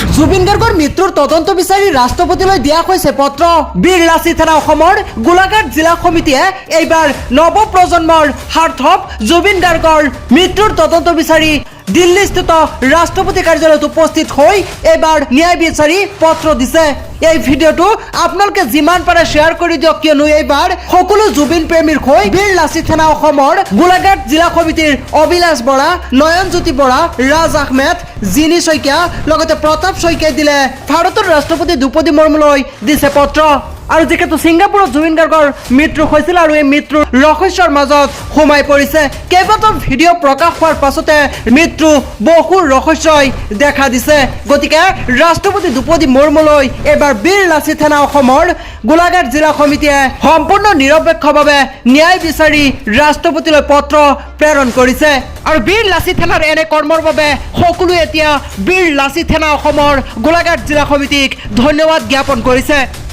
জুবিন গাৰ্গৰ মৃত্যুৰ তদন্ত বিচাৰি ৰাষ্ট্ৰপতিলৈ দিয়া হৈছে পত্ৰ। বীৰ লাচিত সেনা অসমৰ গোলাঘাট জিলা সমিতিয়ে এইবাৰ নৱপ্ৰজন্মৰ স্বাৰ্থত জুবিন গাৰ্গৰ মৃত্যুৰ তদন্ত বিচাৰি দিল্লীস্থিত ৰাষ্ট্ৰপতি কাৰ্যালয়ত উপস্থিত হৈ এইবাৰ ন্যায় বিচাৰি পত্ৰ দিছে। এই ভিডিঅ'টো আপোনালোকে যিমান পাৰে শ্বেয়াৰ কৰি দিয়ক, কিয়নো এইবাৰ সকলো জুবিন প্ৰেমীৰ হৈ বীৰ লাচিত সেনা অসমৰ গোলাঘাট জিলা সমিতিৰ অভিলাষ বৰা, নয়নজ্যোতি বৰা, ৰাজ আহমেদ, জিনি শইকীয়া লগতে প্ৰতাপ শইকীয়াই দিলে ভাৰতৰ ৰাষ্ট্ৰপতি দ্ৰৌপদী মুৰ্মুলৈ দিছে পত্ৰ। আৰু যিহেতু ছিংগাপুৰত জুবিন গাৰ্গৰ মৃত্যু হৈছিল আৰু এই মৃত্যুৰ ৰহস্যৰ মাজত সোমাই পৰিছে। কেইবাটাও ভিডিঅ' প্ৰকাশ হোৱাৰ পাছতে মৃত্যু বহু ৰহস্যই দেখা দিছে। গতিকে ৰাষ্ট্ৰপতি দ্ৰৌপদী মুৰ্মুলৈ এইবাৰ বীৰ লাচিত সেনা অসমৰ গোলাঘাট জিলা সমিতিয়ে সম্পূৰ্ণ নিৰপেক্ষভাৱে ন্যায় বিচাৰি ৰাষ্ট্ৰপতিলৈ পত্ৰ প্ৰেৰণ কৰিছে। আৰু বীৰ লাচিত সেনাৰ এনে কৰ্মৰ বাবে সকলোৱে এতিয়া বীৰ লাচিত সেনা অসমৰ গোলাঘাট জিলা সমিতিক ধন্যবাদ জ্ঞাপন কৰিছে।